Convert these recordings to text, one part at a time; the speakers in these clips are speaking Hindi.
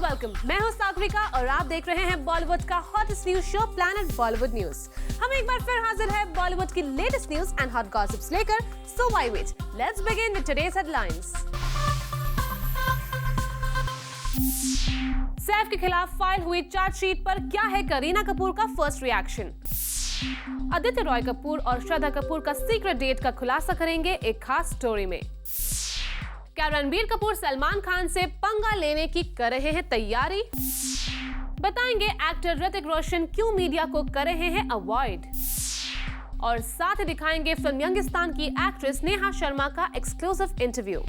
वेलकम, मैं हूं सागरिका और आप देख रहे हैं बॉलीवुड का hottest news show Planet Bollywood news. हम एक बार फिर हाजिर है बॉलीवुड की latest news and hot gossips लेकर। So why wait, let's begin with today's headlines. Saif के खिलाफ फाइल हुई चार्जशीट पर क्या है करीना कपूर का फर्स्ट रिएक्शन? आदित्य रॉय कपूर और श्रद्धा कपूर का सीक्रेट डेट का खुलासा करेंगे एक खास स्टोरी में। क्या रणबीर कपूर सलमान खान से पंगा लेने की कर रहे हैं तैयारी? बताएंगे एक्टर ऋतिक रोशन क्यों मीडिया को कर रहे हैं अवॉइड, और साथ ही दिखाएंगे फिल्म यंगिस्तान की एक्ट्रेस नेहा शर्मा का exclusive interview.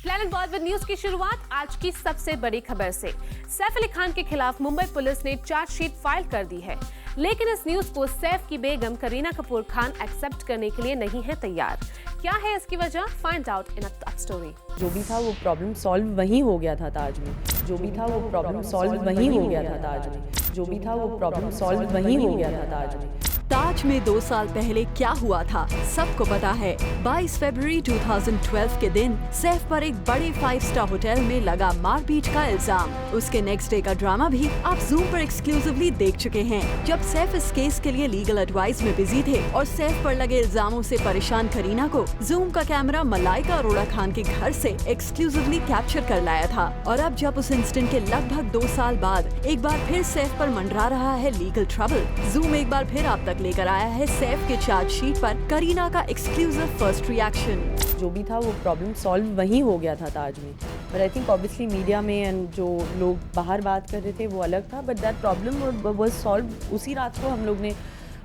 Planet Bollywood news की शुरुआत आज की सबसे बड़ी खबर से। सैफ अली खान के खिलाफ मुंबई पुलिस ने चार्जशीट फाइल कर दी है, लेकिन इस न्यूज को सैफ की बेगम करीना कपूर खान एक्सेप्ट करने के लिए नहीं है तैयार। क्या है इसकी वजह? Find out in a story. जो भी था वो प्रॉब्लम सॉल्व वहीं हो गया था ताज में। जो भी था वो प्रॉब्लम सॉल्व वहीं हो गया था ताज में। जो भी था वो प्रॉब्लम सॉल्व वहीं हो गया था ताज में। ताज में 2 साल पहले क्या हुआ था सबको पता है। 22 फरवरी 2012 के दिन सैफ पर एक बड़े 5 स्टार होटल में लगा मारपीट का इल्जाम। उसके नेक्स्ट डे का ड्रामा भी आप जूम पर एक्सक्लूसिवली देख चुके हैं, जब सैफ इस केस के लिए लीगल एडवाइस में बिजी थे और सैफ पर लगे इल्जामों से परेशान करीना को जूम का कैमरा मलाइका अरोड़ा खान के घर से एक्सक्लूसिवली कैप्चर कर लाया था। और अब जब उस इंसिडेंट के लगभग 2 साल बाद एक बार फिर सैफ पर मंडरा रहा है लीगल ट्रबल, जूम एक बार फिर आप तक लेकर आया है सैफ के चार्जशीट पर करीना का एक्सक्लूसिव फर्स्ट रिएक्शन। जो भी था वो प्रॉब्लम सॉल्व वहीं हो गया था ताज में, but I think obviously media में एंड जो लोग बाहर बात कर रहे थे वो अलग था, but that problem was solve उसी रात को। हम लोग ने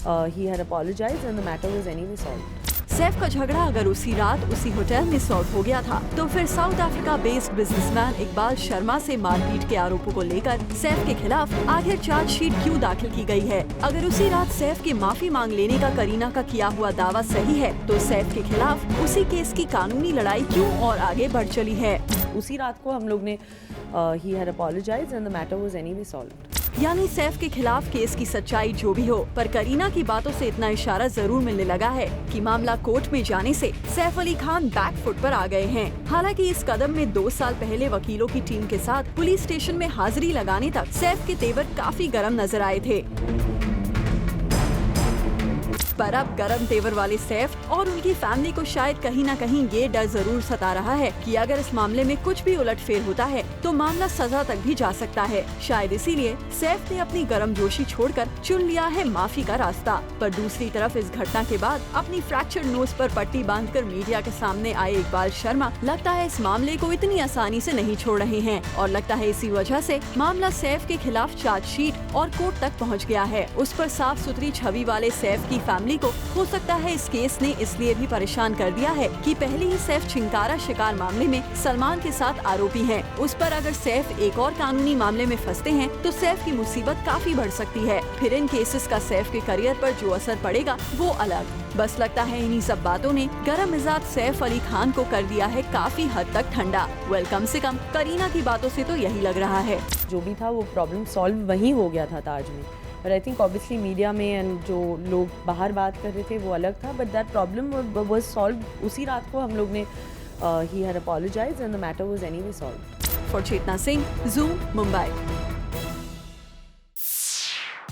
ही had apologized and the matter was anyway solved. Saif का झगड़ा अगर उसी रात उसी होटल में सॉल्व हो गया था, तो फिर south Africa based businessman Iqbal Sharma से मारपीट के आरोपों को लेकर सैफ के खिलाफ आखिर चार्जशीट क्यों दाखिल की गई है? अगर उसी रात सैफ के माफी मांग लेने का करीना का किया हुआ दावा सही है, तो सैफ के खिलाफ उसी केस की कानूनी लड़ाई क्यों और आगे बढ़ चली है? उसी रात को हम लोग ने ही had apologized and the matter was anyway solved. यानी सैफ के खिलाफ केस की सच्चाई जो भी हो, पर करीना की बातों से इतना इशारा जरूर मिलने लगा है कि मामला कोर्ट में जाने से सैफ अली खान बैक फुट पर आ गए हैं। हालांकि इस कदम में 2 साल पहले वकीलों की टीम के साथ पुलिस स्टेशन में हाजिरी लगाने तक सैफ के तेवर काफी गर्म नजर आए थे। पर अब गरम तेवर वाले सैफ और उनकी फैमिली को शायद कहीं न कहीं ये डर जरूर सता रहा है कि अगर इस मामले में कुछ भी उलटफेर होता है तो मामला सजा तक भी जा सकता है। शायद इसीलिए सैफ ने अपनी गर्मजोशी छोड़कर चुन लिया है माफी का रास्ता। पर दूसरी तरफ इस घटना के बाद अपनी फ्रैक्चर नोज पर पट्टी बांधकर मीडिया के सामने आए इकबाल शर्मा लगता है इस मामले को इतनी आसानी से नहीं छोड़ रहे हैं, और लगता है इसी वजह से मामला सैफ के खिलाफ चार्जशीट और कोर्ट तक पहुँच गया है। उस पर साफ सुथरी छवि वाले सैफ की फैमिली को हो सकता है इस केस ने इसलिए भी परेशान कर दिया है कि पहले ही सैफ चिंकारा शिकार मामले में सलमान के साथ आरोपी हैं। उस पर अगर सैफ एक और कानूनी मामले में फंसते हैं तो सैफ की मुसीबत काफी बढ़ सकती है। फिर इन केसेस का सैफ के करियर पर जो असर पड़ेगा वो अलग। बस लगता है इन्हीं सब बातों ने गरम मिजाज सैफ अली खान को कर दिया है काफी हद तक ठंडा। वेल, कम से कम करीना की बातों से तो यही लग रहा है। जो भी था वो प्रॉब्लम सॉल्व वहीं हो गया था ताज में, but I think obviously media में एंड जो लोग बाहर बात कर रहे थे वो अलग था, but that problem was solve उसी रात को। हम लोग ने ही had apologized and the matter was anyway solved. For Chetna Singh, Zoom, Mumbai.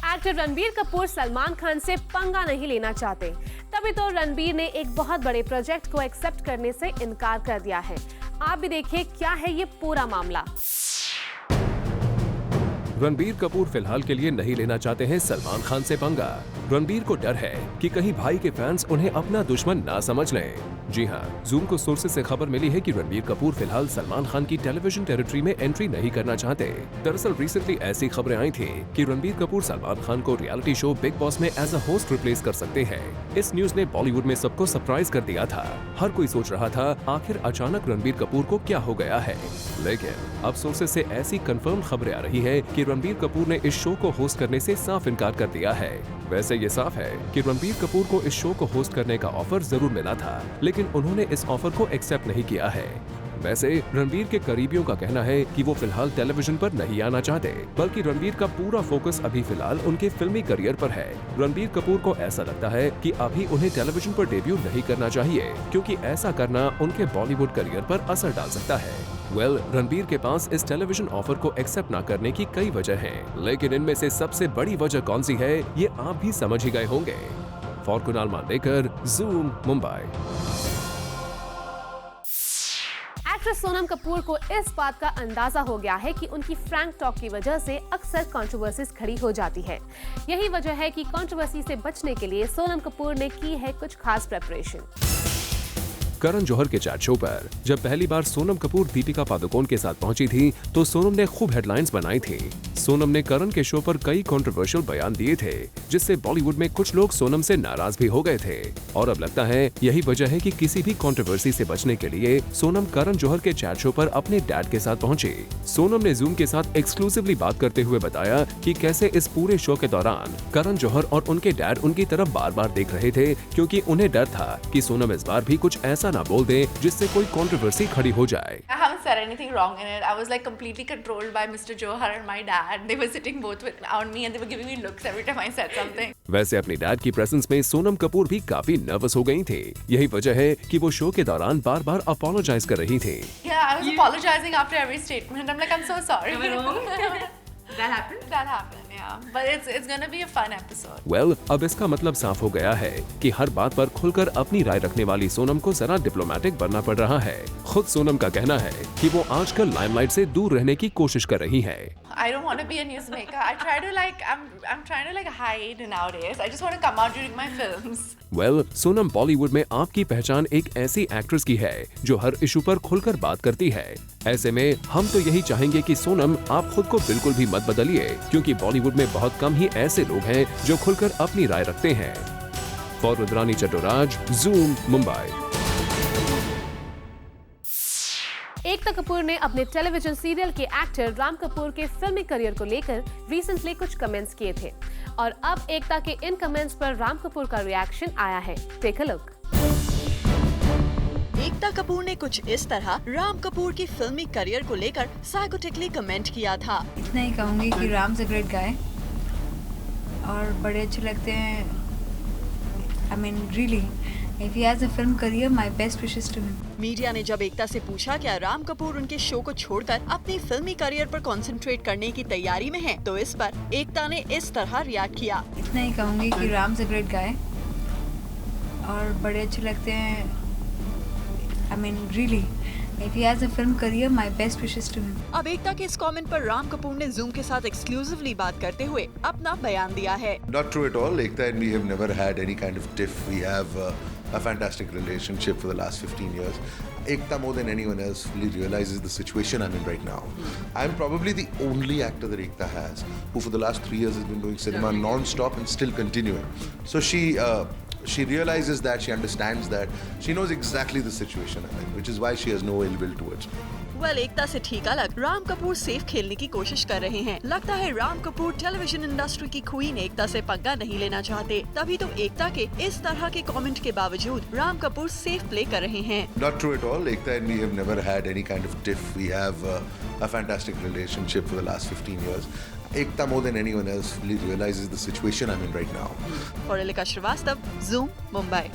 Actor Ranbir Kapoor Salman Khan से पंगा नहीं लेना चाहते, तभी तो रणबीर ने एक बहुत बड़े प्रोजेक्ट को एक्सेप्ट करने से इनकार कर दिया है। आप भी देखिए क्या है ये पूरा मामला। रणबीर कपूर फिलहाल के लिए नहीं लेना चाहते हैं सलमान खान से पंगा। रणबीर को डर है कि कहीं भाई के फैंस उन्हें अपना दुश्मन ना समझ लें। जी हाँ, जूम को सोर्सेज से खबर मिली है कि रणबीर कपूर फिलहाल सलमान खान की टेलीविजन टेरिटरी में एंट्री नहीं करना चाहते। दरअसल रिसेंटली ऐसी खबरें आई थी कि रणबीर कपूर सलमान खान को रियलिटी शो बिग बॉस में एज अ होस्ट रिप्लेस कर सकते हैं। इस न्यूज ने बॉलीवुड में सबको सरप्राइज कर दिया था। हर कोई सोच रहा था आखिर अचानक रणबीर कपूर को क्या हो गया है, लेकिन अब सोर्सेज से ऐसी कंफर्म खबरें आ रही है कि रणबीर कपूर ने इस शो को होस्ट करने से साफ इनकार कर दिया है। वैसे ये साफ है कि रणबीर कपूर को इस शो को होस्ट करने का ऑफर जरूर मिला था, लेकिन उन्होंने इस ऑफर को एक्सेप्ट नहीं किया है। वैसे रणबीर के करीबियों का कहना है कि वो फिलहाल टेलीविजन पर नहीं आना चाहते, बल्कि रणबीर का पूरा फोकस अभी फिलहाल उनके फिल्मी करियर पर है। रणबीर कपूर को ऐसा लगता है कि अभी उन्हें टेलीविजन पर डेब्यू नहीं करना चाहिए, क्योंकि ऐसा करना उनके बॉलीवुड करियर पर असर डाल सकता है। रणबीर के पास इस टेलीविजन ऑफर को एक्सेप्ट ना करने की कई वजह हैं, लेकिन इनमें से सबसे बड़ी वजह कौन सी है ये आप भी समझ ही गए होंगे। For Kunal Mandekar, zoom, Mumbai. Actress Sonam Kapoor को इस बात का अंदाजा हो गया है कि उनकी फ्रैंक टॉक की वजह से अक्सर कंट्रोवर्सीज खड़ी हो जाती है। यही वजह है कि कंट्रोवर्सी से बचने के लिए सोनम कपूर ने की है कुछ खास प्रेपरेशन। करण जौहर के चैट शो पर जब पहली बार सोनम कपूर दीपिका पादुकोण के साथ पहुंची थी तो सोनम ने खूब हेडलाइंस बनाई थी। सोनम ने करण के शो पर कई कंट्रोवर्शियल बयान दिए थे, जिससे बॉलीवुड में कुछ लोग सोनम से नाराज भी हो गए थे। और अब लगता है यही वजह है कि किसी भी कंट्रोवर्सी से बचने के लिए सोनम करण जौहर के चैट शो पर अपने डैड के साथ पहुंची। सोनम ने जूम के साथ एक्सक्लूसिवली बात करते हुए बताया कि कैसे इस पूरे शो के दौरान करण जौहर और उनके डैड उनकी तरफ बार बार देख रहे थे, क्योंकि उन्हें डर था कि सोनम इस बार भी कुछ ऐसा ना बोल दे जिससे कोई कंट्रोवर्सी खड़ी हो जाए। I haven't said anything wrong in it. I was like completely controlled by Mr. Johar and my dad. They were sitting both on me and they were giving me looks every time I said something. वैसे अपनी डैड की प्रेजेंस में सोनम कपूर भी काफी नर्वस हो गई थी। यही वजह है कि वो शो के दौरान बार बार अपोलोजाइज कर रही थी। Yeah, I was apologizing after every statement. I'm like, I'm so sorry. That happened? That happened, yeah. But it's gonna be a fun episode. अब इसका मतलब साफ हो गया है कि हर बात पर खुलकर अपनी राय रखने वाली सोनम को जरा डिप्लोमेटिक बनना पड़ रहा है। खुद सोनम का कहना है कि वो आजकल लाइमलाइट से दूर रहने की कोशिश कर रही है। I don't want to be a newsmaker. I try to I'm trying to hide nowadays. I just want to come out during my films. Sonam Bollywood में आपकी पहचान एक ऐसी एक्ट्रेस की है जो हर इशू पर खुलकर बात करती है। ऐसे में हम तो यही चाहेंगे कि सोनम आप खुद को बिल्कुल भी मत बदलिए, क्योंकि बॉलीवुड में बहुत कम ही ऐसे लोग हैं जो खुलकर अपनी राय रखते हैं। For Rudrani Chattoraj, Zoom, Mumbai. एकता कपूर ने अपने टेलीविजन सीरियल के एक्टर राम कपूर के फिल्मी करियर को लेकर रिसेंटली कुछ कमेंट्स किए थे और अब एकता के इन कमेंट्स पर राम कपूर का रिएक्शन आया है। Take a look. Ekta Kapoor ने कुछ इस तरह राम कपूर की फिल्मी करियर को लेकर साइकोटिकली कमेंट किया था। इतना ही कहूँगी कि Ram is a great guy और बड़े अच्छे लगते हैं। I mean, really, if he has a film career, my best wishes to him. Media ने जब एकता से पूछा क्या राम कपूर उनके शो को छोड़कर अपनी फिल्मी करियर पर कंसंट्रेट करने की तैयारी में हैं, तो इस पर एकता ने इस तरह रिएक्ट किया। इतना ही कहूँगी कि Ram is a great guy और बड़े अच्छे लगते हैं। I mean, really, if he has a film career, my best wishes to him. अब एकता के इस कमेंट पर राम कपूर ने जूम के साथ एक्सक्लूसिवली बात करते हुए अपना बयान दिया है। Not true at all. Ekta and me have never had any kind of tiff. We have a fantastic relationship for the last 15 years. Ekta, more than anyone else, fully realizes the situation I'm in right now. I'm probably the only actor that Ekta has who for the last 3 years has been doing cinema non-stop and still continuing. So she realizes that, she understands that, she knows exactly the situation I'm in, which is why she has no ill will towards me. एकता से ठीक अलग राम कपूर सेफ खेलने की कोशिश कर रहे हैं। लगता है राम कपूर टेलीविजन इंडस्ट्री की क्वीन एकता से पंगा नहीं लेना चाहते, तभी तो एकता के इस तरह के कमेंट के बावजूद राम कपूर सेफ प्ले कर रहे हैं। Not true at all. Ekta and me have never had any kind of tiff. We have a fantastic relationship for the last 15 years. Ekta, more than anyone else, fully realizes the situation I'm in right now. For Elika Shrivastava, Zoom, Mumbai.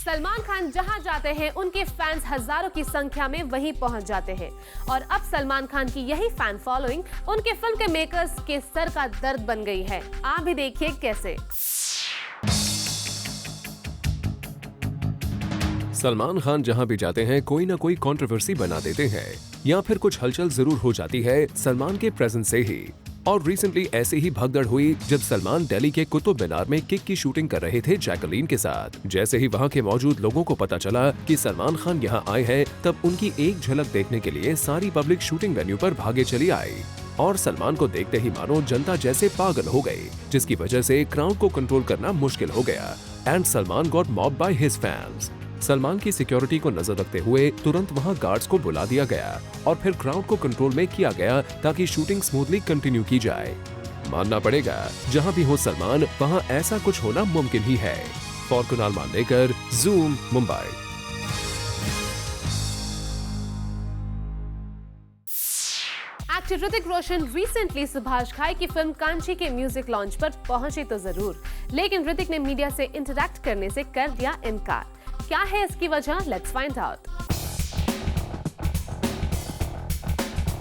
Salman Khan जहां जाते हैं उनके फैंस हजारों की संख्या में वहीं पहुंच जाते हैं और अब सलमान खान की यही फैन फॉलोइंग उनके फिल्म के मेकर्स के सर का दर्द बन गई है। आप भी देखिए कैसे। सलमान खान जहां भी जाते हैं कोई ना कोई कंट्रोवर्सी बना देते हैं या फिर कुछ हलचल जरूर हो जाती है सलमान के प्रेजेंस से ही। और रिसेंटली ऐसे ही भगदड़ हुई जब सलमान दिल्ली के कुतुब मीनार में किक की शूटिंग कर रहे थे जैकलीन के साथ। जैसे ही वहां के मौजूद लोगों को पता चला कि सलमान खान यहां आए हैं, तब उनकी एक झलक देखने के लिए सारी पब्लिक शूटिंग वेन्यू पर भागे चली आई और सलमान को देखते ही मानो जनता जैसे पागल हो गई, जिसकी वजह से क्राउड को कंट्रोल करना मुश्किल हो गया and Salman got mopped by his fans. Salman की सिक्योरिटी को नजर रखते हुए तुरंत वहां गार्ड्स को बुला दिया गया और फिर क्राउड को कंट्रोल में किया गया ताकि शूटिंग स्मूथली कंटिन्यू की जाए। मानना पड़ेगा जहां भी हो सलमान वहां ऐसा कुछ होना मुमकिन ही है। For Kunal Mandekar, zoom, Mumbai. Actor Hrithik Roshan recently Subhash घाई की फिल्म कांची के म्यूजिक लॉन्च पर पहुंचे तो जरूर, लेकिन ऋतिक ने मीडिया से इंटरैक्ट करने से कर दिया इनकार। क्या है इसकी वजह? Let's find out.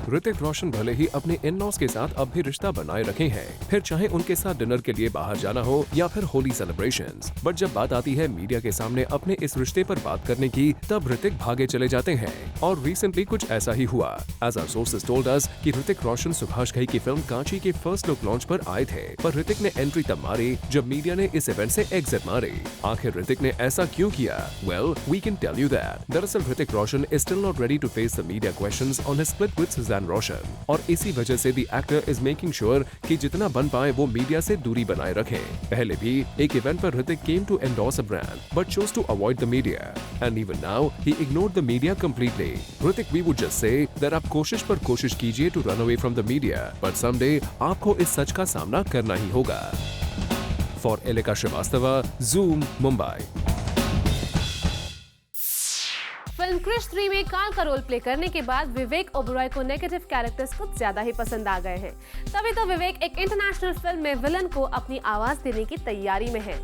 Hrithik Roshan भले ही अपने इन-लॉज के साथ अब भी रिश्ता बनाए रखे हैं, फिर चाहे उनके साथ डिनर के लिए बाहर जाना हो या फिर होली सेलिब्रेशंस, बट जब बात आती है मीडिया के सामने अपने इस रिश्ते पर बात करने की, तब ऋतिक भागे चले जाते हैं। और रिसेंटली कुछ ऐसा ही हुआ। As our sources told us कि ऋतिक रोशन सुभाष घई की फिल्म कांची के फर्स्ट लुक लॉन्च पर आए थे, पर ऋतिक ने एंट्री तब मारी जब मीडिया ने इस इवेंट से एग्जिट मारी। आखिर ऋतिक ने ऐसा क्यों किया? Well, we can tell you that. दरअसल Hrithik Roshan is still not ready to face the media questions on his split with Sussanne Roshan, और इसी वजह से the actor is making sure कि जितना बन पाए वो मीडिया से दूरी बनाए रखें। पहले भी एक इवेंट पर Hrithik came to endorse a brand but chose to avoid the media, and even now he ignored the media completely. Hrithik, we would just say that आप कोशिश पर कोशिश कीजिए to run away from the media, but someday आपको इस सच का सामना करना ही होगा। For Elika Shrivastava, Zoom, Mumbai. Film Krrish 3 में कार्ल का रोल प्ले करने के बाद विवेक ओबरॉय को नेगेटिव कैरेक्टर्स कुछ ज्यादा ही पसंद आ गए हैं। तभी तो विवेक एक इंटरनेशनल फिल्म में विलन को अपनी आवाज देने की तैयारी में है।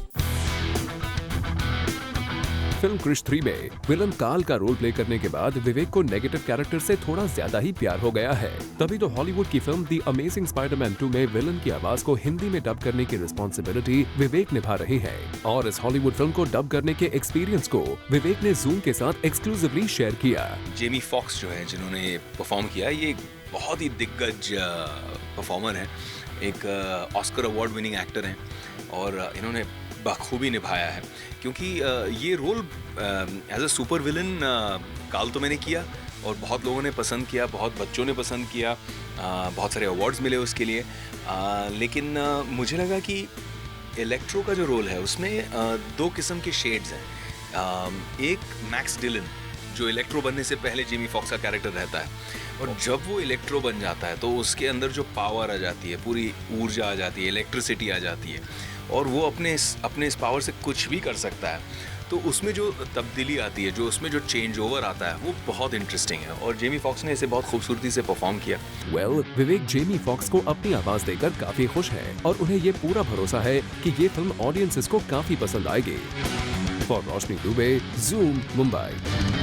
फिल्म क्रिश 3 में विलन कार्ल का रोल प्ले करने के बाद विवेक को नेगेटिव कैरेक्टर से थोड़ा ज्यादा ही प्यार हो गया है। तभी तो हॉलीवुड की फिल्म द अमेजिंग स्पाइडरमैन 2 में विलन की आवाज को हिंदी में डब करने की रिस्पॉन्सिबिलिटी विवेक निभा रही है। और इस हॉलीवुड फिल्म को डब करने के एक्सपीरियंस को विवेक ने जूम के साथ एक्सक्लूसिवली शेयर किया। जेमी फॉक्स जो है जिन्होंने परफॉर्म किया, ये बहुत ही दिग्गज परफॉर्मर है, एक ऑस्कर अवार्ड विनिंग एक्टर हैं और इन्होंने बखूबी निभाया है। क्योंकि ये role as a super villain Karl तो मैंने किया और बहुत लोगों ने पसंद किया, बहुत बच्चों ने पसंद किया, बहुत सारे अवार्ड्स मिले उसके लिए, लेकिन मुझे लगा कि इलेक्ट्रो का जो रोल है उसमें दो किस्म के शेड्स हैं। एक मैक्स डिलन जो इलेक्ट्रो बनने से पहले जेमी फॉक्स का कैरेक्टर रहता है, और जब वो इलेक्ट्रो बन जाता है तो उसके अंदर जो पावर आ जाती है, पूरी ऊर्जा आ जाती है, इलेक्ट्रिसिटी आ जाती है, और वो अपने इस पावर से कुछ भी कर सकता है। तो उसमें जो तब्दीली आती है, जो उसमें जो चेंज ओवर आता है, वो बहुत इंटरेस्टिंग है और जेमी फॉक्स ने इसे बहुत खूबसूरती से परफॉर्म किया। वेल, विवेक जेमी फॉक्स को अपनी आवाज देकर काफी खुश है और उन्हें ये पूरा भरोसा है कि ये फिल्म ऑडियंसेस को काफी पसंद आएगी। For Roshni Dubey, zoom, Mumbai.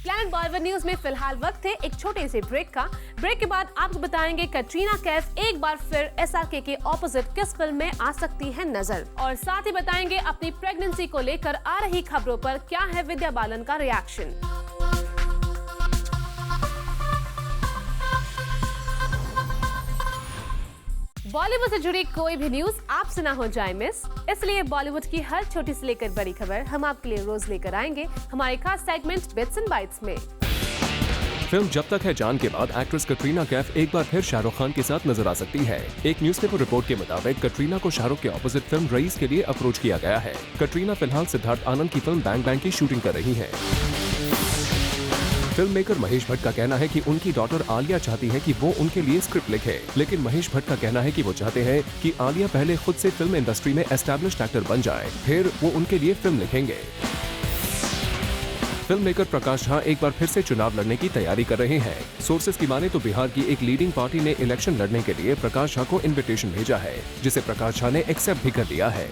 Planet Bollywood news में फिलहाल वक्त है एक छोटे से ब्रेक का। ब्रेक के बाद आपको बताएंगे कटरीना कैफ एक बार फिर एसआरके के ऑपोजिट किस फिल्म में आ सकती है नजर, और साथ ही बताएंगे अपनी प्रेगनेंसी को लेकर आ रही खबरों पर क्या है विद्या बालन का रिएक्शन। बॉलीवुड से जुड़ी कोई भी न्यूज आपसे ना हो जाए मिस, इसलिए बॉलीवुड की हर छोटी से लेकर बड़ी खबर हम आपके लिए रोज लेकर आएंगे हमारे खास सेगमेंट बिट्स एंड बाइट्स में। फिल्म जब तक है जान के बाद एक्ट्रेस कटरीना कैफ एक बार फिर शाहरुख खान के साथ नजर आ सकती है। एक न्यूज़पेपर रिपोर्ट के मुताबिक कटरीना को शाहरुख के ऑपोजिट फिल्म रईस के लिए अप्रोच किया गया है। कटरीना फिलहाल सिद्धार्थ आनंद की फिल्म बैंग बैंग की शूटिंग कर रही है। फिल्म मेकर महेश भट्ट का कहना है कि उनकी डॉटर आलिया चाहती है कि वो उनके लिए स्क्रिप्ट लिखे, लेकिन महेश भट्ट का कहना है कि वो चाहते हैं कि आलिया पहले खुद से फिल्म इंडस्ट्री में एस्टैब्लिश्ड एक्टर बन जाए, फिर वो उनके लिए फिल्म लिखेंगे। फिल्म मेकर प्रकाश झा एक बार फिर से चुनाव लड़ने की तैयारी कर रहे हैं। सोर्सेज की माने तो बिहार की एक लीडिंग पार्टी ने इलेक्शन लड़ने के लिए प्रकाश झा को इन्विटेशन भेजा है, जिसे प्रकाश झा ने एक्सेप्ट भी कर लिया है।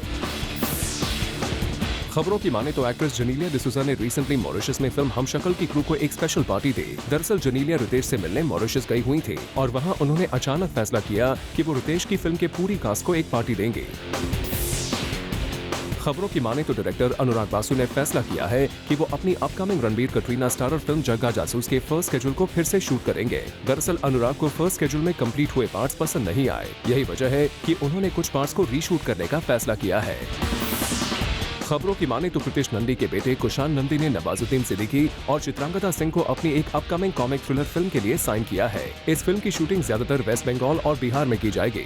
खबरों की माने तो एक्ट्रेस जेनेलिया डिसूजा ने रिसेंटली मॉरिशस में फिल्म हमशक्ल की क्रू को एक स्पेशल पार्टी दी। दरअसल जेनेलिया रितेश से मिलने मॉरिशस गई हुई थी और वहां उन्होंने अचानक फैसला किया कि वो रितेश की फिल्म के पूरी कास्ट को एक पार्टी देंगे। खबरों की माने तो डायरेक्टर अनुराग बासु ने फैसला किया है कि वो अपनी upcoming Ranbir Katrina starrer film Jagga Jasoos के फर्स्ट शेड्यूल को फिर से शूट करेंगे। दरअसल अनुराग को फर्स्ट शेड्यूल में कंप्लीट हुए पार्ट्स पसंद नहीं आए, यही वजह है कि उन्होंने कुछ पार्ट्स को रीशूट करने का फैसला किया है। खबरों की माने तो प्रीतिश नंदी के बेटे कुशान नंदी ने नवाजुद्दीन सिद्दीकी और चित्रांगदा सिंह को अपनी एक अपकमिंग कॉमिक थ्रिलर फिल्म के लिए साइन किया है। इस फिल्म की शूटिंग ज्यादातर वेस्ट बंगाल और बिहार में की जाएगी।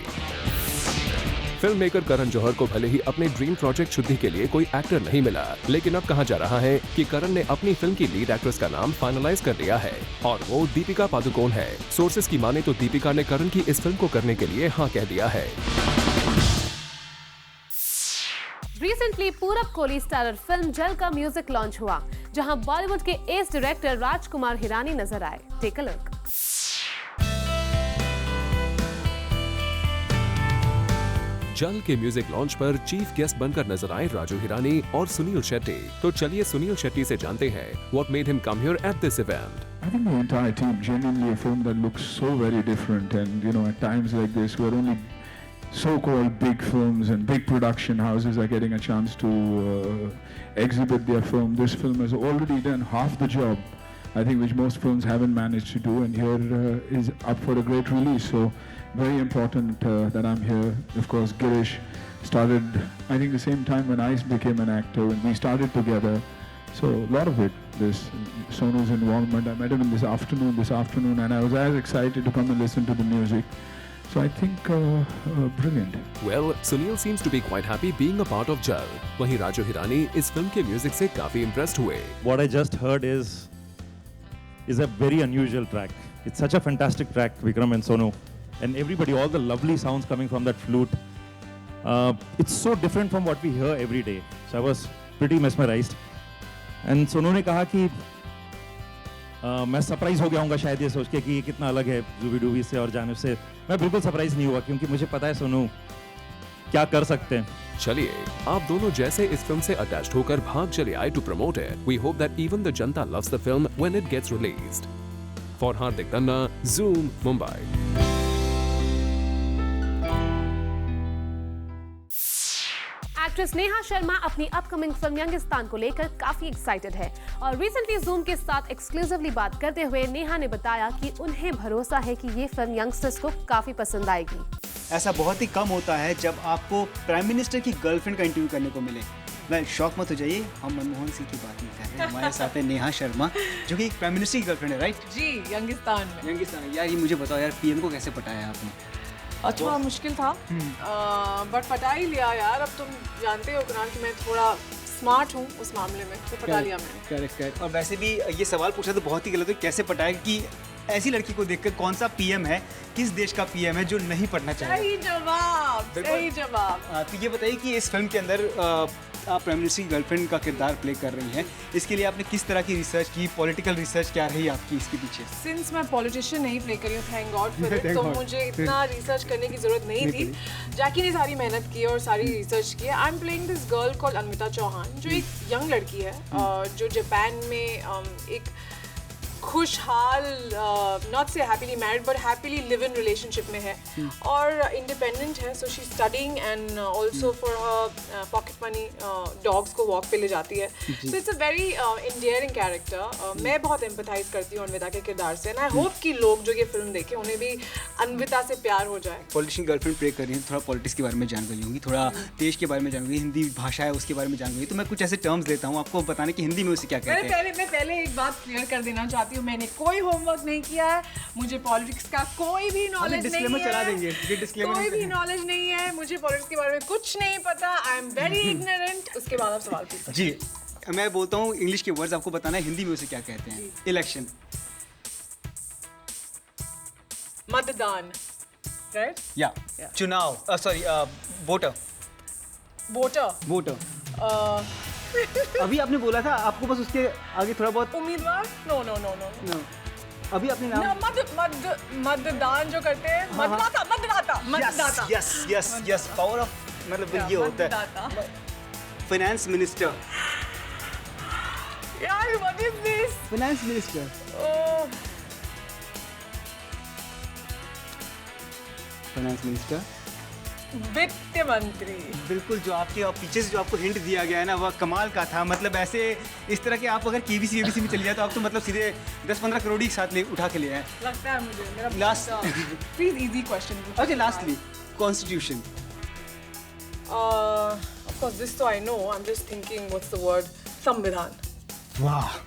फिल्म मेकर करण जौहर को भले ही अपने ड्रीम प्रोजेक्ट शुद्धि के लिए कोई एक्टर नहीं मिला, लेकिन अब कहा जा रहा है कि करण ने अपनी फिल्म की लीड एक्ट्रेस का नाम फाइनलाइज कर लिया है और वो दीपिका पादुकोण है। सोर्सेज की माने तो दीपिका ने करण की इस फिल्म को करने के लिए हाँ कह दिया है। रिसेंटली पूरब कोहली स्टारर फिल्म जल का म्यूजिक लॉन्च हुआ, जहां बॉलीवुड के एस डायरेक्टर राजकुमार हिरानी नजर आए। Take a look. जल के म्यूजिक लॉन्च पर चीफ गेस्ट बनकर नजर आए राजू हिरानी और सुनील शेट्टी। तो चलिए सुनील शेट्टी से जानते हैं what made him come here at this event. I think the entire team, genuinely a film that looks so very different, and you know, at times like this where only so-called big films and big production houses are getting a chance to exhibit their film. This film has already done half the job, I think, which most films haven't managed to do, and here is up for a great release. So very important that I'm here. Of course, Girish started, I think, the same time when I became an actor, and we started together. So a lot of it, this Sonu's involvement. I met him this afternoon, and I was as excited to come and listen to the music. So I think brilliant. Well, Sunil seems to be quite happy being a part of Jal. वहीं राजू हिरानी इस फिल्म के म्यूजिक से काफी impressed हुए। What I just heard is a very unusual track. It's such a fantastic track, Vikram and Sonu, and everybody, all the lovely sounds coming from that flute. It's so different from what we hear every day. So I was pretty mesmerized. And Sonu ने कहा कि मैं सरप्राइज हो गया हूँगा शायद ये सोच के कि ये कितना अलग है जूबी डूबी से और जानव से। मैं बिल्कुल सरप्राइज नहीं हुआ क्योंकि मुझे पता है सोनू क्या कर सकते हैं। चलिए, आप दोनों जैसे इस फिल्म से अटैच्ड होकर भाग चले आए to promote it. We hope that even the janta loves the film when it gets released. For Hardik Tanna, Zoom, Mumbai. Actress Neha Sharma अपनी अपकमिंग फिल्म यंगिस्तान को लेकर काफी एक्साइटेड है और रिसेंटली जूम के साथ एक्सक्लूसिवली बात करते हुए नेहा ने बताया कि उन्हें भरोसा है कि ये फिल्म यंगस्टर्स को काफी पसंद आएगी। ऐसा बहुत ही कम होता है जब आपको प्राइम मिनिस्टर की गर्लफ्रेंड का इंटरव्यू करने को मिले। वेल, शौक मत हो जाइए, हम मनमोहन सिंह की बात नहीं कर रहे हैं। हमारे साथ है नेहा शर्मा जो कि प्राइम मिनिस्टर की गर्लफ्रेंड है, राइट? जी, यंगिस्तान में। यंगिस्तान। यार ये मुझे बताओ यार, पीएम को कैसे पटाया आपने? अच्छा, मुश्किल था बट पटा ही लिया यार। अब तुम जानते हो कुणाल कि मैं थोड़ा स्मार्ट हूँ उस मामले में, तो पटा लिया मैंने। करेक्ट। और वैसे भी ये सवाल पूछा तो बहुत ही गलत है, कैसे पटाया कि ऐसी लड़की को देखकर कौन सा पीएम है, किस देश का पीएम है जो नहीं पढ़ना चाहिए? सही जवाब। तो ये बताइए कि इस फिल्म के अंदर आप प्राइम मिनिस्टर की गर्लफ्रेंड का किरदार प्ले कर रही हैं, इसके लिए आपने किस तरह की रिसर्च की, पॉलिटिकल रिसर्च क्या रही आपकी इसके पीछे? सिंस मैं पॉलिटिशियन नहीं प्ले करी हूँ, थैंक गॉड फॉर इट, तो मुझे इतना रिसर्च करने की जरूरत नहीं थी। जैकी ने सारी मेहनत की और सारी रिसर्च की। I am playing this girl called Anvita Chauhan, जो एक यंग लड़की है जो जापान में एक खुशहाल, नॉट से happily married but happily live in relationship में है और इंडिपेंडेंट है। So she studying and also for her pocket money dogs को वॉक पे ले जाती है। So it's a very endearing character. मैं बहुत एम्पैथाइज करती हूँ अन्विता के किरदार से, एंड आई होप कि लोग जो ये फिल्म देखें उन्हें भी अन्विता से प्यार हो जाए। पॉलिटिशियन गर्लफ्रेंड प्ले कर रही है, थोड़ा पॉलिटिक्स के बारे में जान गई होंगी, थोड़ा देश के बारे में जान गई, हिंदी भाषा है उसके बारे में जान गई। तो मैं कुछ ऐसे टर्म्स लेता हूँ आपको बताने की हिंदी में उसे क्या कहते हैं। मैं पहले एक बात क्लियर कर देना चाहती हूँ, मैंने कोई होमवर्क नहीं किया है, मुझे पॉलिटिक्स का कोई भी नॉलेज नहीं है। चला देंगे, कोई भी नॉलेज नहीं है, मुझे पॉलिटिक्स के बारे में कुछ नहीं पता। I am very ignorant. उसके बाद आप सवाल पूछिए। जी, मैं बोलता हूँ इंग्लिश के वर्ड्स, आपको बताना है हिंदी में उसे क्या कहते हैं। इलेक्शन, मतदान, राइट? या चुनाव, सॉरी वोटर। अभी आपने बोला था, आपको बस उसके आगे थोड़ा बहुत। उम्मीदवार? नो। अभी आपने नाम मतदान जो करते हैं, मतदाता। यस, पावर ऑफ, मतलब ये होता है। Finance minister. यार what is this? Finance minister. Finance minister, वित्त मंत्री। बिल्कुल, जो आपके पीछे से जो आपको हिंट दिया गया है ना, वह कमाल का था। मतलब ऐसे इस तरह के आप अगर केबीसी में चली जाए तो आप तो मतलब सीधे 10-15 करोड़ एक साथ उठा के ले आए। लगता है मुझे। मेरा last please easy question. Okay, lastly constitution. Of course this तो I know, I am just thinking what's the word. संविधान। वाह,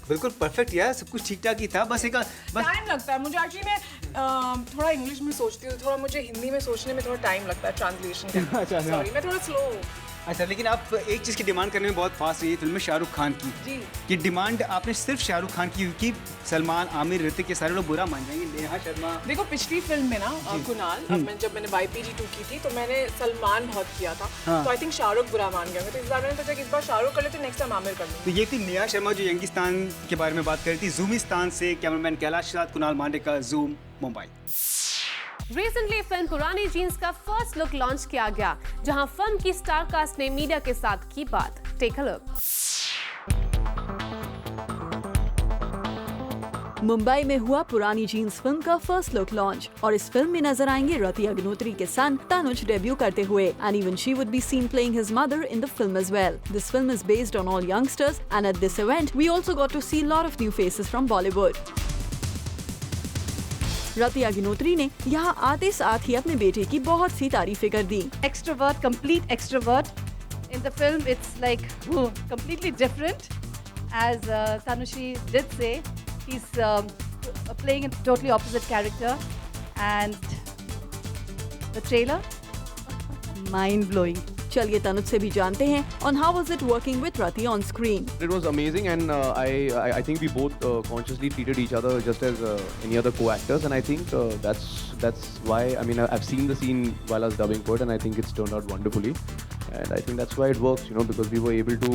बिल्कुल परफेक्ट यार, सब कुछ ठीक ठाक ही था। बस टाइम लगता है मुझे एक्चुअली। मैं थोड़ा इंग्लिश में सोचती हूँ, थोड़ा मुझे हिंदी में सोचने में थोड़ा टाइम लगता है ट्रांसलेशन का। अच्छा, सॉरी, मैं थोड़ा स्लो हूँ। अच्छा, लेकिन आप एक चीज़ की डिमांड करने में बहुत फास्ट रही है फिल्म में, शाहरुख खान की। जी, ये डिमांड आपने सिर्फ शाहरुख खान की, क्योंकि सलमान, आमिर, ऋतिक के सारे लोग बुरा मान जाएंगे। नेहा शर्मा, देखो पिछली फिल्म में ना कुणाल, जब मैंने YPG 2 की थी तो मैंने सलमान बहुत किया था। तो आई थिंक शाहरुख बुरा मान गया। तो इस बार मैंने सोचा कि इस बार शाहरुख कर ले तो नेक्स्ट टाइम आमिर कर लूँ। तो ये थी नेहा शर्मा जो यंगिस्तान के बारे में बात कर रही थी। ज़ूमिस्तान से कैमरामैन कैलाश के साथ कुणाल मांडे का, ज़ूम, मुंबई। रिसेंटली फिल्म पुरानी जीन्स का फर्स्ट लुक लॉन्च किया गया, जहां फिल्म की स्टार कास्ट ने मीडिया के साथ की बात। Take a look. मुंबई में हुआ पुरानी जीन्स फिल्म का फर्स्ट लुक लॉन्च और इस फिल्म में नजर आएंगे रति अग्निहोत्री के सन तनुज डेब्यू करते हुए and even she would be seen playing his mother in the film as well. This film is based on all youngsters and at this event we also got to see a lot of new faces from Bollywood. रति अग्निहोत्री ने यहाँ आते साथ ही अपने बेटे की बहुत सी तारीफें कर दी। Extrovert, complete extrovert. In the film it's like completely different. As Tanushri did say, he's playing a totally opposite character, and the trailer, mind-blowing. चलिए तनुज से भी जानते हैं on how was it working with Rati on screen. It was amazing, and I think we both consciously treated each other just as any other co-actors, and I think that's why. I mean, I've seen the scene while I was dubbing for it, and I think it's turned out wonderfully. And I think that's why it works, because we were able to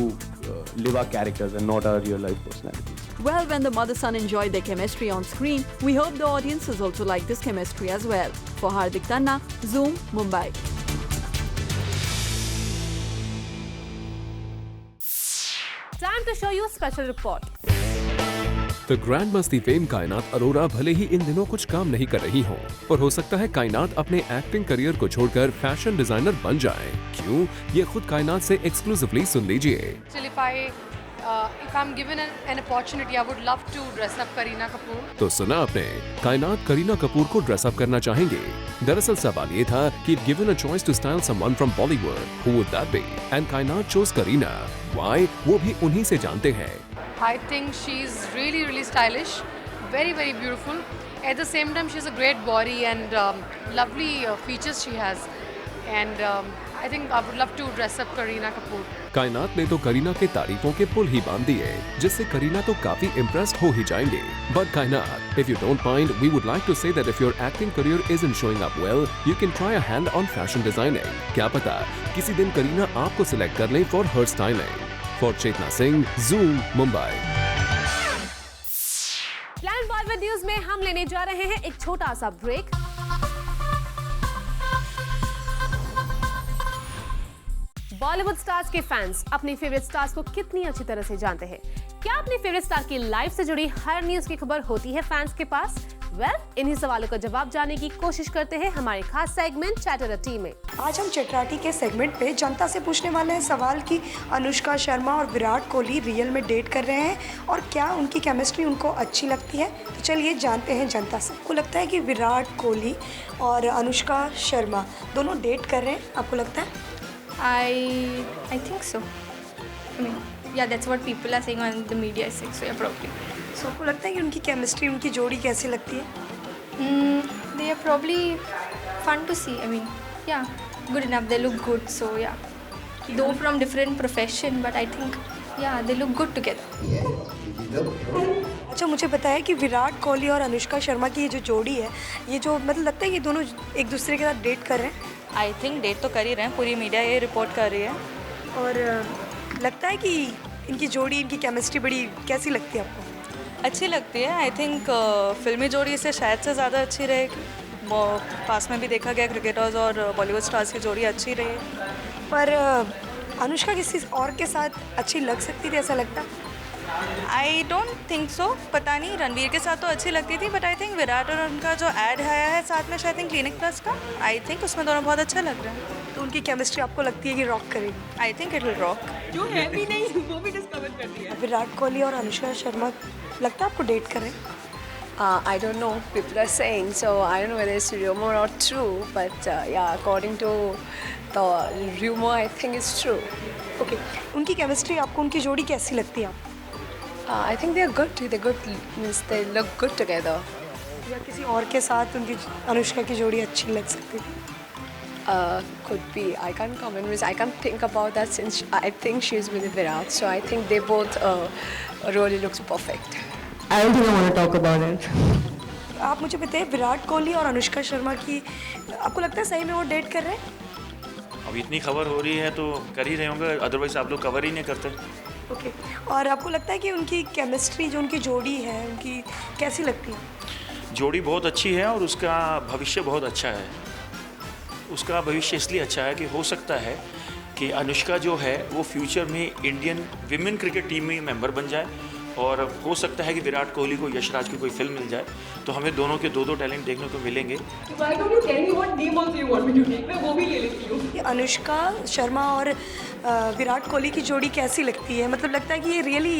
live our characters and not our real life personalities. Well, when the mother-son enjoyed their chemistry on screen, we hope the audiences also like this chemistry as well. For Hardik Tanna, Zoom, Mumbai. Time to show you a special report. The grand मस्ती फेम कायनात अरोरा भले ही इन दिनों कुछ काम नहीं कर रही हो, पर हो सकता है कायनात अपने एक्टिंग करियर को छोड़कर फैशन डिजाइनर बन जाए। क्यों? ये खुद कायनात से एक्सक्लूसिवली सुन लीजिए। If I'm given an opportunity, I would love to dress up Kareena Kapoor. तो सुना आपने, कायनात करीना कपूर को ड्रेस अप करना चाहेंगे। दरअसल सवाल ये था कि given a choice to style someone from Bollywood, who would that be? And कायनात chose Kareena. Why? वो भी उन्हीं से जानते हैं। I think she's really, really stylish, very, very beautiful. At the same time, she has a great body and lovely features she has. And I think I would love to dress up Kareena Kapoor. कायनात ने तो करीना के तारीफों के पुल ही बांध दिए, जिससे करीना तो काफी इम्प्रेस्ड हो ही जाएंगे। But कायनात, if you don't mind, we would like to say that if your acting career isn't showing up well, you can try a hand on fashion designing. क्या पता किसी दिन करीना आपको सिलेक्ट कर ले for her styling. For Chetna Singh, Zoom, Mumbai. Plan Bollywood news में हम लेने जा रहे हैं एक छोटा सा ब्रेक। बॉलीवुड स्टार्स के फैंस अपने फेवरेट स्टार्स को कितनी अच्छी तरह से जानते हैं। क्या अपने फेवरेट स्टार की लाइफ से जुड़ी हर न्यूज की खबर होती है फैंस के पास? इन्हीं सवालों का जवाब जानने की कोशिश करते हैं हमारे खास सेगमेंट चैटरटी में। आज हम चैटरटी के सेगमेंट पे जनता से पूछने वाले हैं सवाल कि अनुष्का शर्मा और विराट कोहली रियल में डेट कर रहे हैं और क्या उनकी केमिस्ट्री उनको अच्छी लगती है। तो चलिए जानते हैं जनता से। आपको लगता है कि विराट कोहली और अनुष्का शर्मा दोनों डेट कर रहे हैं? आपको लगता है? I think so. I mean, yeah, that's what people are saying on the media is saying, so yeah, probably. So आपको लगता है कि उनकी केमिस्ट्री, उनकी जोड़ी कैसी लगती है? They are probably fun to see. I mean, yeah, good enough. They look good, so yeah. Though from different profession, but I think, yeah, they look good together. अच्छा, मुझे पता है कि विराट कोहली और अनुष्का शर्मा की ये जो जोड़ी है, ये जो मतलब लगता है कि दोनों एक दूसरे के साथ डेट कर रहे हैं। आई थिंक डेट तो कर ही रहे हैं, पूरी मीडिया ये रिपोर्ट कर रही है। और लगता है कि इनकी जोड़ी, इनकी केमिस्ट्री बड़ी कैसी लगती है आपको? अच्छी लगती है। आई थिंक फिल्मी जोड़ी से शायद से ज़्यादा अच्छी रहेगी। वो पास में भी देखा गया क्रिकेटर्स और बॉलीवुड स्टार्स की जोड़ी अच्छी रही है। पर अनुष्का किसी और के साथ अच्छी लग सकती थी, ऐसा लगता है? I don't think so. पता नहीं, रणवीर के साथ तो अच्छी लगती थी, बट आई थिंक विराट और उनका जो ऐड आया है साथ में शायद क्लिनिक प्लस का, आई थिंक उसमें दोनों बहुत अच्छा लग रहा है। तो उनकी केमिस्ट्री आपको लगती है कि रॉक करेगी? I think it will rock. जो है भी नहीं वो भी डिस्कवर कर दिया। विराट कोहली और अनुष्का शर्मा लगता है आपको डेट करें? I don't know. People are saying, so I don't know whether it's rumor or true. But yeah, according to the rumor, I think it's true. Okay. उनकी केमिस्ट्री आपको, उनकी जोड़ी कैसी लगती है? I think they're good. They're good. Means they look good together. या किसी और के साथ उनकी अनुष्का की जोड़ी अच्छी लग सकती थी? Could be. I can't comment. I can't think about that since I think she's with Virat. So I think they both really looks perfect. I don't think I want to talk about it. आप मुझे बताइए, विराट कोहली और अनुष्का शर्मा की आपको लगता है सही में वो डेट कर रहे हैं? अब इतनी खबर हो रही है तो कर ही रहे होंगे, अदरवाइज आप लोग कवर ही नहीं करते। ओके। और आपको लगता है कि उनकी केमिस्ट्री, जो उनकी जोड़ी है, उनकी कैसी लगती है? जोड़ी बहुत अच्छी है और उसका भविष्य बहुत अच्छा है। उसका भविष्य इसलिए अच्छा है कि हो सकता है कि अनुष्का जो है वो फ्यूचर में इंडियन विमेन क्रिकेट टीम में मेंबर बन जाए, और हो सकता है कि विराट कोहली को यशराज की कोई फिल्म मिल जाए, तो हमें दोनों के दो टैलेंट देखने को मिलेंगे। अनुष्का शर्मा और विराट कोहली की जोड़ी कैसी लगती है? मतलब लगता है कि ये रियली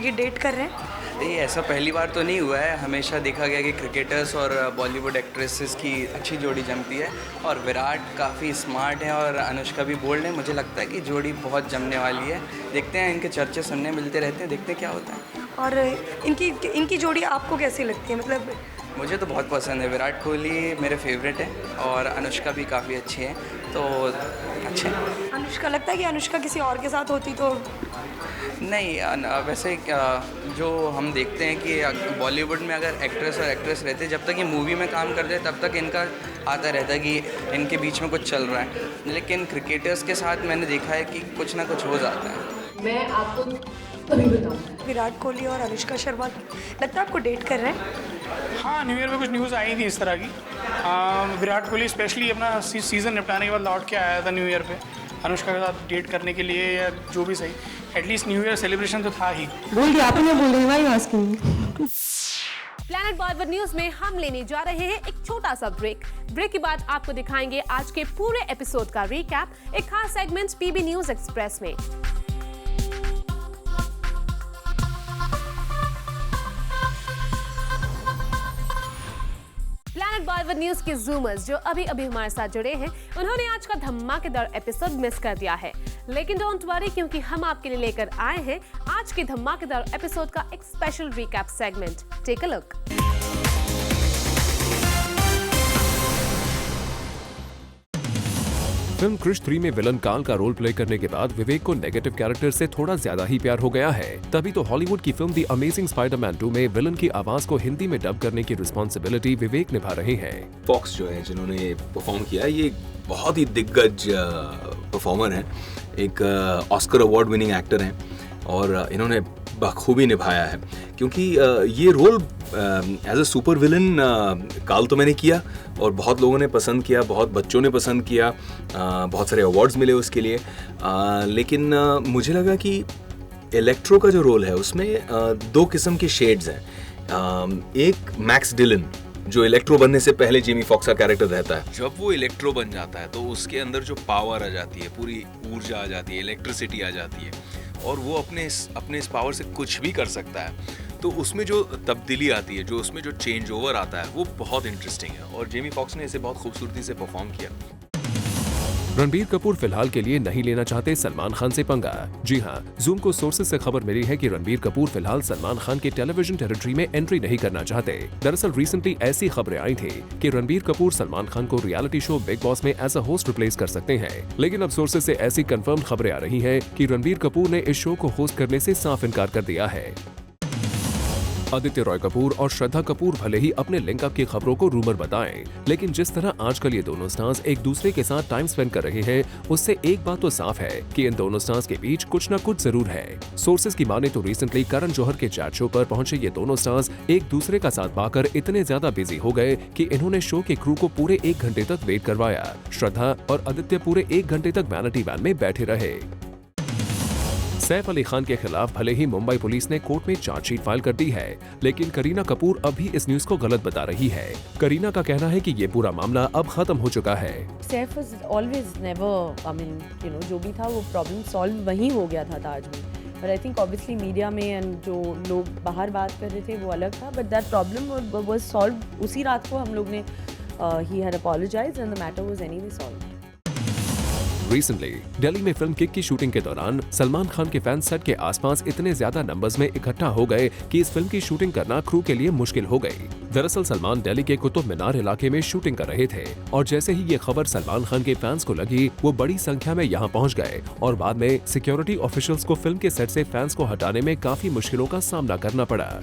ये डेट कर रहे हैं? नहीं, ऐसा पहली बार तो नहीं हुआ है। हमेशा देखा गया कि क्रिकेटर्स और बॉलीवुड एक्ट्रेसेस की अच्छी जोड़ी जमती है, और विराट काफ़ी स्मार्ट है और अनुष्का भी बोल्ड है। मुझे लगता है कि जोड़ी बहुत जमने वाली है। देखते हैं, इनके चर्चे सुनने मिलते रहते हैं, देखते हैं क्या होता है। और इनकी जोड़ी आपको कैसी लगती है? मतलब मुझे तो बहुत पसंद है। विराट कोहली मेरे फेवरेट है और अनुष्का भी काफ़ी अच्छी है, तो अच्छे हैं। अनुष्का लगता है कि अनुष्का किसी और के साथ होती तो नहीं, वैसे जो हम देखते हैं कि बॉलीवुड में अगर एक्ट्रेस और एक्ट्रेस रहते, जब तक ये मूवी में काम करते हैं तब तक इनका आता रहता है कि इनके बीच में कुछ चल रहा है, लेकिन क्रिकेटर्स के साथ मैंने देखा है कि कुछ ना कुछ हो जाता है। मैं आपको तभी बताऊँ, विराट कोहली और अनुष्का शर्मा लगता है आपको डेट कर रहे हैं? हाँ, न्यू ईयर में कुछ न्यूज़ आई थी इस तरह की। विराट कोहली स्पेशली अपना सीज़न निपटाने के बाद लौट के आया था न्यू ईयर पे अनुष्का के साथ डेट करने के लिए, या जो भी सही, एटलीस्ट न्यू ईयर सेलिब्रेशन तो था ही। बोल दिया आपने, बोल रहे हैं आस्किंग। प्लैनेट बॉलीवुड न्यूज में हम लेने जा रहे हैं एक छोटा सा ब्रेक के बाद आपको दिखाएंगे आज के पूरे एपिसोड का रिकैप, एक खास सेगमेंट पीबी न्यूज एक्सप्रेस में। प्लैनेट बॉलीवुड न्यूज के जूमर्स जो अभी हमारे साथ जुड़े हैं, उन्होंने आज का धमाकेदार एपिसोड मिस कर दिया है, लेकिन डोंट वरी, क्योंकि हम आपके लिए लेकर आए हैं आज के धमाकेदार एपिसोड का एक special recap segment. Take a look. Film Krrish 3 में विलन काल का रोल प्ले करने के बाद विवेक को नेगेटिव कैरेक्टर से थोड़ा ज्यादा ही प्यार हो गया है। तभी तो हॉलीवुड की फिल्म द अमेजिंग स्पाइडरमैन 2 में विलन की आवाज को हिंदी में डब करने की रिस्पॉन्सिबिलिटी विवेक निभा रहे हैं। फॉक्स जो है जिन्होंने परफॉर्म किया, ये बहुत ही दिग्गज परफॉर्मर है, एक ऑस्कर अवार्ड विनिंग एक्टर हैं, और इन्होंने बखूबी निभाया है, क्योंकि ये role as a super villain Karl तो मैंने किया और बहुत लोगों ने पसंद किया, बहुत बच्चों ने पसंद किया, बहुत सारे अवार्ड्स मिले उसके लिए, लेकिन मुझे लगा कि इलेक्ट्रो का जो रोल है उसमें दो किस्म के शेड्स हैं। एक मैक्स डिलन जो इलेक्ट्रो बनने से पहले जिमी फॉक्स का कैरेक्टर रहता है, जब वो इलेक्ट्रो बन जाता है तो उसके अंदर जो पावर आ जाती है, पूरी ऊर्जा आ जाती है, इलेक्ट्रिसिटी आ जाती है, और वो अपने इस पावर से कुछ भी कर सकता है। तो उसमें जो तब्दीली आती है, जो उसमें जो चेंज ओवर आता है, वो बहुत इंटरेस्टिंग है, और जेमी फॉक्स ने इसे बहुत खूबसूरती से परफॉर्म किया। रणबीर कपूर फिलहाल के लिए नहीं लेना चाहते सलमान खान से पंगा। जी हां, जूम को सोर्सेज से खबर मिली है कि रणबीर कपूर फिलहाल सलमान खान के टेलीविजन टेरिटरी में एंट्री नहीं करना चाहते। दरअसल रिसेंटली ऐसी खबरें आई थी कि रणबीर कपूर सलमान खान को रियलिटी शो बिग बॉस में एज अ होस्ट रिप्लेस कर सकते हैं, लेकिन अब सोर्सेज से ऐसी कंफर्म खबरें आ रही हैं कि रणबीर कपूर ने इस शो को होस्ट करने से साफ इनकार कर दिया है। आदित्य रॉय कपूर और श्रद्धा कपूर भले ही अपने लिंकअप की खबरों को रूमर बताएं, लेकिन जिस तरह आजकल ये दोनों स्टार्स एक दूसरे के साथ टाइम स्पेंड कर रहे हैं, उससे एक बात तो साफ है कि इन दोनों स्टार्स के बीच कुछ न कुछ जरूर है। सोर्सेज की माने तो रिसेंटली करण जौहर के चैट शो पर पहुंचे ये दोनों स्टार्स एक दूसरे का साथ पाकर इतने ज्यादा बिजी हो गए कि इन्होंने शो के क्रू को पूरे 1 घंटे तक वेट करवाया। श्रद्धा और आदित्य पूरे 1 घंटे तक वैनिटी वैन में बैठे रहे। सैफ अली खान के खिलाफ भले ही मुंबई पुलिस ने कोर्ट में चार्जशीट फाइल कर दी है, लेकिन करीना कपूर अब भी इस न्यूज को गलत बता रही है। करीना का कहना है कि ये पूरा मामला अब खत्म हो चुका है। Saif was always never, I mean जो भी था वो प्रॉब्लम सॉल्व वहीं हो गया था ताज में, but I think obviously media में एंड जो लोग बाहर बात कर रहे थे वो अलग था, but that problem was solve उसी रात को। हम लोग ने ही had apologized and the matter was anyway solved. Recently Delhi में फिल्म किक की शूटिंग के दौरान सलमान खान के फैन सेट के आसपास इतने ज्यादा नंबर्स में इकट्ठा हो गए कि इस फिल्म की शूटिंग करना क्रू के लिए मुश्किल हो गई। दरअसल सलमान दिल्ली के कुतुब मीनार इलाके में शूटिंग कर रहे थे, और जैसे ही ये खबर सलमान खान के फैंस को लगी, वो बड़ी संख्या में यहाँ पहुँच गए, और बाद में सिक्योरिटी ऑफिशियल्स को फिल्म के सेट से फैंस को हटाने में काफी मुश्किलों का सामना करना पड़ा।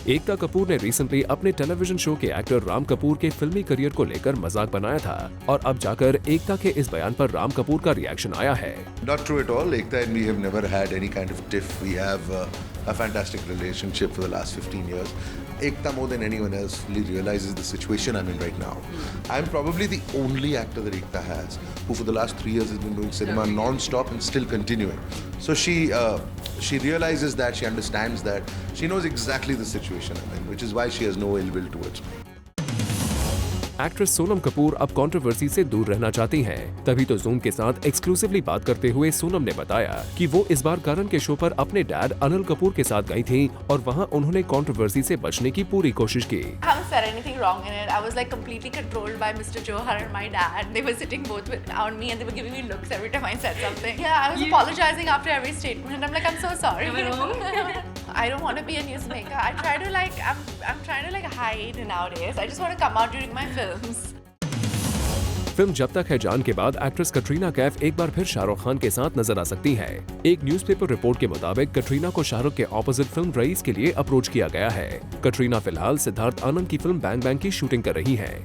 एकता कपूर ने रिसेंटली अपने टेलीविजन शो के एक्टर राम कपूर के फिल्मी करियर को लेकर मजाक बनाया था, और अब जाकर एकता के इस बयान पर राम कपूर का रिएक्शन आया है। Not true at all. Ekta and me have never had any kind of tiff. We have a fantastic relationship for the last 15 years. Ekta, more than anyone else, fully realizes the situation I'm in right now. I'm probably the only actor that Ekta has who for the last 3 years has been doing cinema non-stop and still continuing. So she realizes that, she understands that, she knows exactly the situation I'm in, which is why she has no ill will towards me. Actress Sonam Kapoor अब कंट्रोवर्सी से दूर रहना चाहती हैं। तभी तो जूम के साथ एक्सक्लूसिवली बात करते हुए सोनम ने बताया कि वो इस बार करण के शो पर अपने डैड अनिल कपूर के साथ गई थीं और वहां उन्होंने कंट्रोवर्सी से बचने की पूरी कोशिश की। I haven't said anything wrong in it. I was like completely controlled by Mr. Johar and my dad. They were sitting both on me and they were giving me looks every time I said something. Yeah, I was apologizing after every statement and I'm like, I'm so sorry. I don't want to be a newsmaker. I try to like, I'm trying to like hide nowadays. I just want to come out during my films. Film जब तक है जान के बाद एक्ट्रेस कटरीना कैफ एक बार फिर शाहरुख खान के साथ नजर आ सकती हैं। एक न्यूज़पेपर रिपोर्ट के मुताबिक कटरीना को शाहरुख के ऑपोजिट फिल्म रईस के लिए अप्रोच किया गया है। कटरीना फिलहाल सिद्धार्थ आनंद की फिल्म बैंग बैंग की शूटिंग कर रही हैं।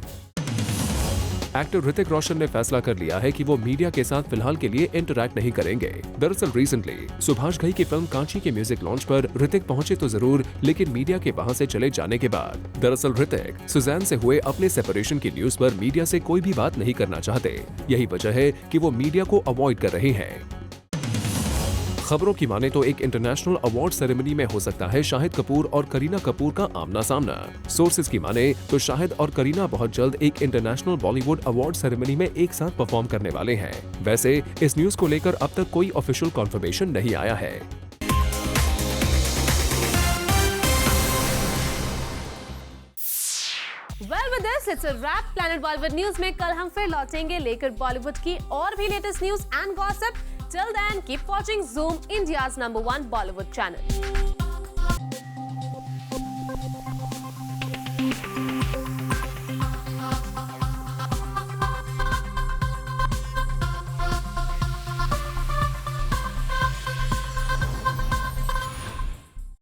एक्टर ऋतिक रोशन ने फैसला कर लिया है कि वो मीडिया के साथ फिलहाल के लिए इंटरैक्ट नहीं करेंगे। दरअसल रिसेंटली सुभाष घई की फिल्म कांची के म्यूजिक लॉन्च पर ऋतिक पहुंचे तो जरूर, लेकिन मीडिया के वहां से चले जाने के बाद दरअसल ऋतिक सुजैन से हुए अपने सेपरेशन की न्यूज पर मीडिया से कोई भी बात नहीं करना चाहते। यही वजह है कि वो मीडिया को अवॉइड कर रहे हैं। खबरों की माने तो एक इंटरनेशनल अवार्ड सेरेमनी में हो सकता है शाहिद कपूर और करीना कपूर का आमना सामना। सोर्सेज की माने तो शाहिद और करीना बहुत जल्द एक इंटरनेशनल बॉलीवुड अवार्ड सेरेमनी में एक साथ परफॉर्म करने वाले हैं। वैसे इस न्यूज को लेकर अब तक कोई ऑफिशियल कॉन्फर्मेशन नहीं आया है। Well, with this, it's a wrap. Planet Bollywood News में कल हम फिर लौटेंगे लेकर बॉलीवुड की और भी latest news and gossip. Till then, keep watching Zoom, India's #1 Bollywood channel.